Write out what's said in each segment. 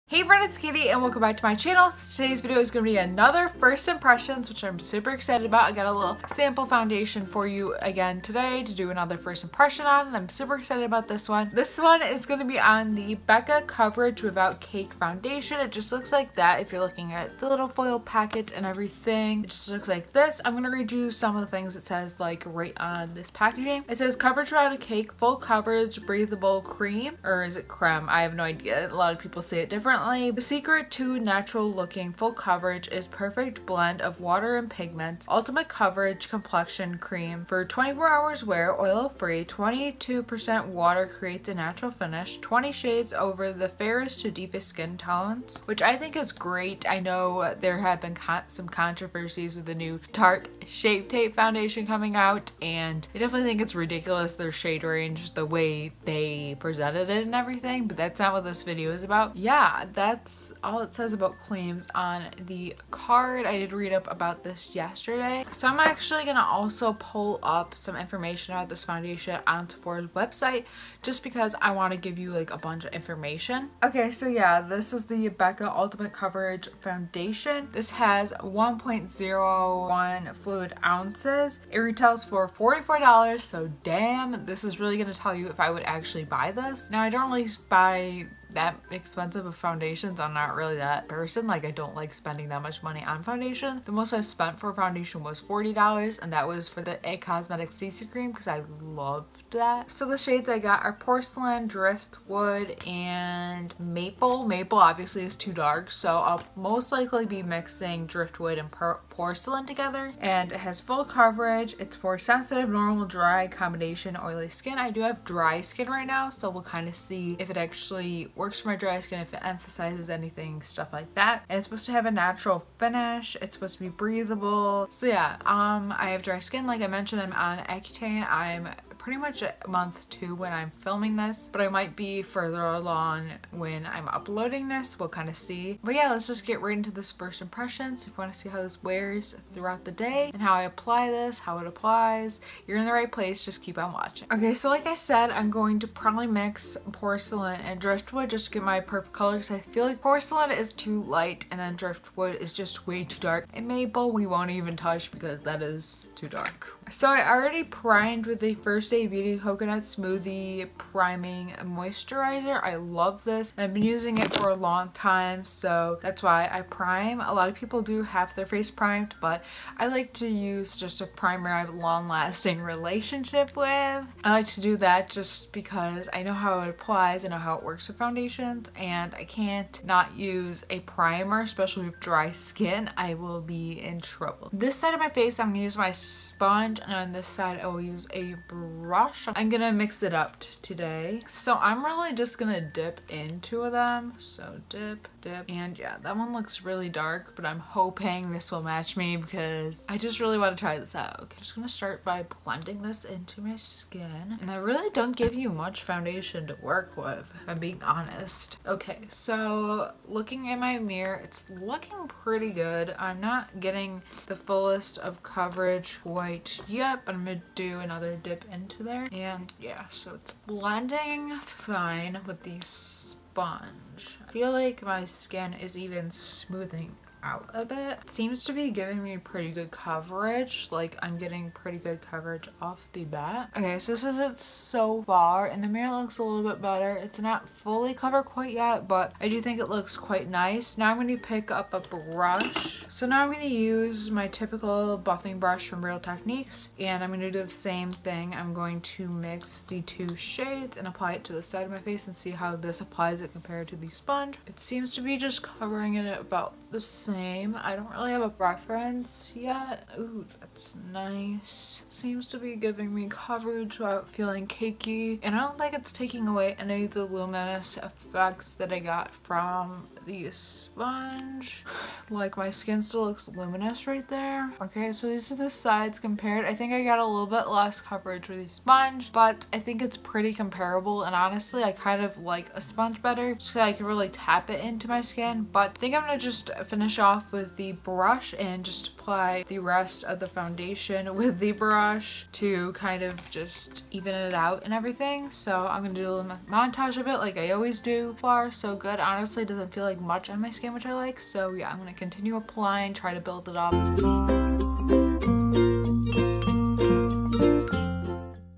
Hey friend, it's Katie and welcome back to my channel. So today's video is going to be another first impressions, which I'm super excited about. I got a little sample foundation for you again today to do another first impression on, and I'm super excited about this one. This one is going to be on the Becca Coverage Without Cake Foundation. It just looks like that if you're looking at the little foil packet and everything. It just looks like this. I'm going to read you some of the things it says like right on this packaging. It says coverage without a cake, full coverage, breathable cream, or is it creme? I have no idea. A lot of people say it differently. The secret to natural looking full coverage is perfect blend of water and pigments. Ultimate coverage complexion cream for 24 hours wear, oil free, 22% water creates a natural finish, 20 shades over the fairest to deepest skin tones, which I think is great. I know there have been some controversies with the new Tarte Shape Tape foundation coming out, and I definitely think it's ridiculous their shade range, the way they presented it and everything, but that's not what this video is about. Yeah, that's all it says about claims on the card. I did read up about this yesterday. So I'm actually gonna also pull up some information about this foundation on Sephora's website just because I want to give you like a bunch of information. Okay, so yeah, this is the Becca Ultimate Coverage Foundation. This has 1.01 fluid ounces. It retails for $44, so damn, this is really gonna tell you if I would actually buy this. Now, I don't really buy that expensive of foundations. I'm not really that person. Like, I don't like spending that much money on foundation. The most I spent for a foundation was $40, and that was for the It Cosmetics CC Cream because I loved that. So the shades I got are Porcelain, Driftwood, and Maple. Maple obviously is too dark, so I'll most likely be mixing Driftwood and Porcelain together. And it has full coverage. It's for sensitive, normal, dry, combination, oily skin. I do have dry skin right now, so we'll kind of see if it actually works for my dry skin, if it emphasizes anything, stuff like that. And it's supposed to have a natural finish. It's supposed to be breathable. So yeah, I have dry skin. Like I mentioned, I'm on Accutane. I'm pretty much at month 2 when I'm filming this, but I might be further along when I'm uploading this. We'll kind of see. But yeah, let's just get right into this first impression. So if you want to see how this wears throughout the day and how I apply this, how it applies, you're in the right place. Just keep on watching. Okay, so like I said, I'm going to probably mix Porcelain and Driftwood just to get my perfect color because I feel like Porcelain is too light and then Driftwood is just way too dark. And Maple we won't even touch because that is too dark. So I already primed with the First Aid Beauty Coconut Smoothie Priming Moisturizer. I love this. I've been using it for a long time, so that's why I prime. A lot of people do have their face primed, but I like to use just a primer I have a long-lasting relationship with. I like to do that just because I know how it applies, I know how it works with foundations, and I can't not use a primer, especially with dry skin. I will be in trouble. This side of my face, I'm gonna use my sponge, and on this side I will use a brush. I'm gonna mix it up today. So I'm really just gonna dip into them. So dip, and yeah, that one looks really dark, but I'm hoping this will match me because I just really want to try this out. Okay, I'm just gonna start by blending this into my skin. And I really don't give you much foundation to work with, if I'm being honest. Okay, so looking in my mirror, it's looking pretty good. I'm not getting the fullest of coverage quite yet, but I'm gonna do another dip into there. And yeah, so it's blending fine with the sponge. I feel like my skin is even smoothing out a bit. It seems to be giving me pretty good coverage. Like, I'm getting pretty good coverage off the bat. Okay, so this is it so far, and the mirror looks a little bit better. It's not fully covered quite yet, but I do think it looks quite nice. Now I'm going to pick up a brush. So now I'm going to use my typical buffing brush from Real Techniques, and I'm going to do the same thing. I'm going to mix the 2 shades and apply it to the side of my face and see how this applies it compared to the sponge. It seems to be just covering it about the same. I don't really have a preference yet. Ooh, that's nice. Seems to be giving me coverage without feeling cakey, and I don't think it's taking away any of the luminous effects that I got from the sponge. Like, my skin still looks luminous right there. Okay, so these are the sides compared. I think I got a little bit less coverage with the sponge, but I think it's pretty comparable, and honestly I kind of like a sponge better just because I can really tap it into my skin. But I think I'm gonna just finish off off with the brush and just apply the rest of the foundation with the brush to kind of just even it out and everything. So I'm gonna do a little montage of it like I always do. Far so good. Honestly, it doesn't feel like much on my skin, which I like. So yeah, I'm gonna continue applying, try to build it up.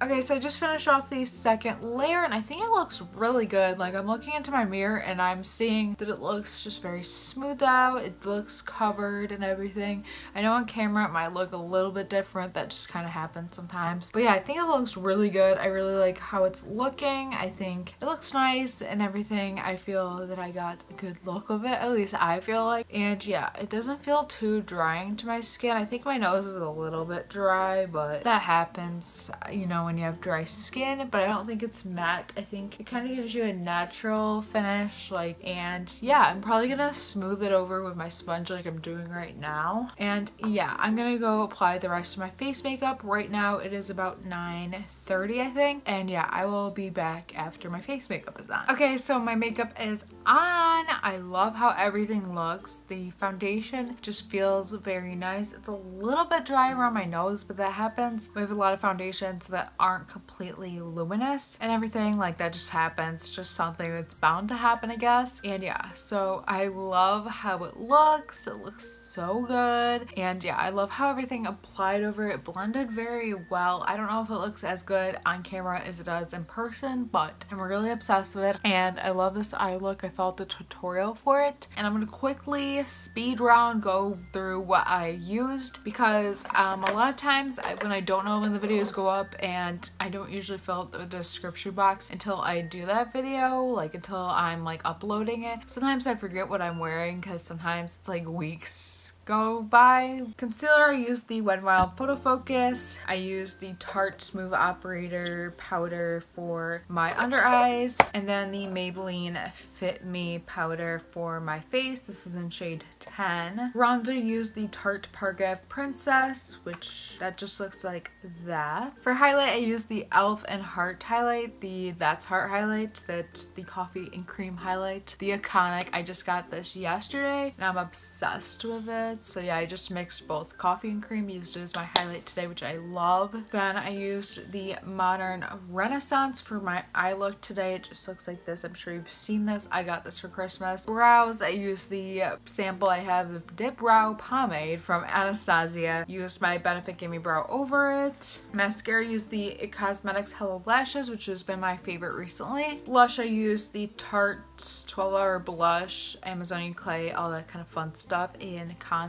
Okay, so I just finished off the second layer and I think it looks really good. Like, I'm looking into my mirror and I'm seeing that it looks just very smooth out. It looks covered and everything. I know on camera it might look a little bit different. That just kind of happens sometimes. But yeah, I think it looks really good. I really like how it's looking. I think it looks nice and everything. I feel that I got a good look of it. At least I feel like. And yeah, it doesn't feel too drying to my skin. I think my nose is a little bit dry, but that happens, you know, when you have dry skin, but I don't think it's matte. I think it kind of gives you a natural finish, like, and yeah, I'm probably gonna smooth it over with my sponge like I'm doing right now. And yeah, I'm gonna go apply the rest of my face makeup. Right now it is about 9:30, I think, and yeah, I will be back after my face makeup is on. Okay, so my makeup is on. I love how everything looks. The foundation just feels very nice. It's a little bit dry around my nose, but that happens with a lot of foundations that aren't completely luminous and everything. Like, that just happens, just something that's bound to happen, I guess. And yeah, so I love how it looks. It looks so good. And yeah, I love how everything applied over it blended very well. I don't know if it looks as good on camera as it does in person, but I'm really obsessed with it and I love this eye look. I followed the tutorial for it and I'm gonna quickly speed round go through what I used, because a lot of times when I don't know when the videos go up, and I don't usually fill out the description box until I do that video, like until I'm like uploading it. Sometimes I forget what I'm wearing because sometimes it's like weeks go by. Concealer, I used the Wet n Wild Photo Focus. I used the Tarte Smooth Operator powder for my under eyes, and then the Maybelline Fit Me powder for my face. This is in shade 10. Bronzer, used the Tarte Pargave Princess, which that just looks like that. For highlight, I used the e.l.f. and Heart highlight, the That's Heart highlight, that's the coffee and cream highlight, the Iconic. I just got this yesterday and I'm obsessed with it. So yeah, I just mixed both coffee and cream, used it as my highlight today, which I love. Then I used the Modern Renaissance for my eye look today. It just looks like this. I'm sure you've seen this. I got this for Christmas. Brows, I used the sample I have of Dip Brow Pomade from Anastasia. Used my Benefit Gimme Brow over it. Mascara, used the IT Cosmetics Hello Lashes, which has been my favorite recently. Blush, I used the Tarte 12 Hour Blush, Amazonian Clay, all that kind of fun stuff in Concept.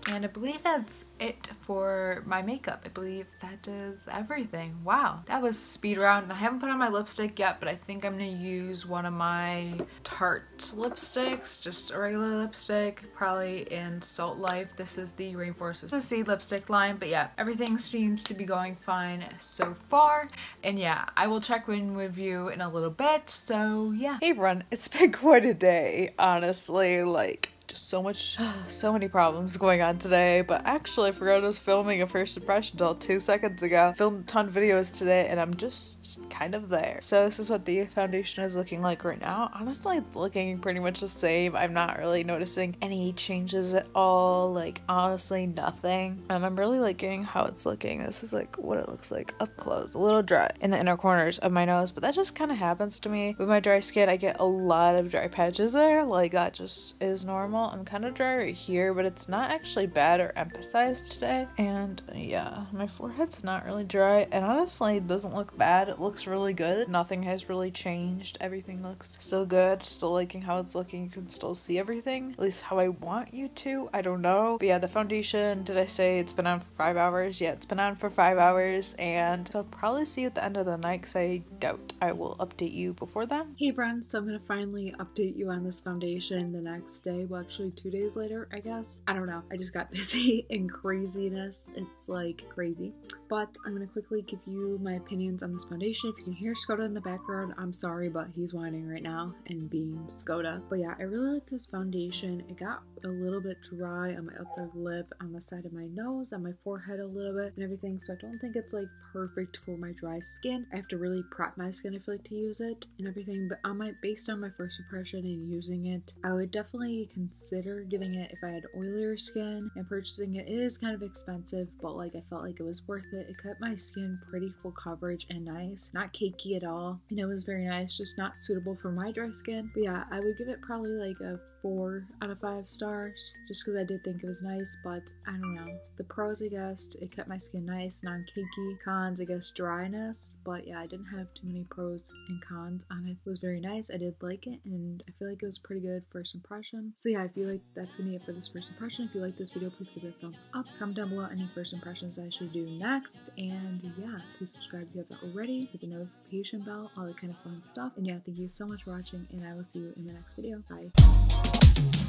And I believe that's it for my makeup. I believe that is everything. Wow, that was speed round. And I haven't put on my lipstick yet, but I think I'm gonna use one of my Tarte lipsticks, just a regular lipstick, probably in Salt Life. This is the Rainforest Seed lipstick line, but yeah, everything seems to be going fine so far. And yeah, I will check in with you in a little bit, so yeah. Hey everyone, it's been quite a day, honestly, like just so many problems going on today, but actually I forgot I was filming a first impression until 2 seconds ago. Filmed a ton of videos today and I'm just kind of there. So this is what the foundation is looking like right now. Honestly, it's looking pretty much the same. I'm not really noticing any changes at all, like honestly nothing. And I'm really liking how it's looking. This is like what it looks like up close. A little dry in the inner corners of my nose, but that just kind of happens to me. With my dry skin, I get a lot of dry patches there, like that just is normal. I'm kind of dry right here, but it's not actually bad or emphasized today. And yeah, my forehead's not really dry, and honestly it doesn't look bad. It looks really good. Nothing has really changed. Everything looks still good. Still liking how it's looking. You can still see everything, at least how I want you to. I don't know. But yeah, the foundation, did I say it's been on for 5 hours? Yeah, it's been on for 5 hours, and I'll probably see you at the end of the night because I doubt I will update you before then. Hey friends, so I'm gonna finally update you on this foundation the next day. Well, actually 2 days later, I guess. I don't know. I just got busy and craziness. It's like crazy. But I'm gonna quickly give you my opinions on this foundation. If you can hear Skoda in the background, I'm sorry, but he's whining right now and being Skoda. But yeah, I really like this foundation. It got a little bit dry on my upper lip, on the side of my nose, on my forehead a little bit and everything, so I don't think it's like perfect for my dry skin. I have to really prep my skin, I feel like, to use it and everything, but based on my first impression and using it, I would definitely consider getting it if I had oilier skin and purchasing it. It is kind of expensive, but like I felt like it was worth it. It kept my skin pretty full coverage and nice, not cakey at all, and it was very nice, just not suitable for my dry skin. But yeah, I would give it probably like a 4 out of 5 stars, just because I did think it was nice. But I don't know, the pros, I guess, it kept my skin nice, non-cakey. Cons, I guess, dryness. But yeah, I didn't have too many pros and cons on it. It was very nice, I did like it, and I feel like it was pretty good first impression. So yeah, I feel like that's gonna be it for this first impression. If you like this video, please give it a thumbs up. Comment down below any first impressions I should do next, and yeah, please subscribe if you haven't already, hit the notification bell, all that kind of fun stuff. And yeah, thank you so much for watching, and I will see you in the next video. Bye.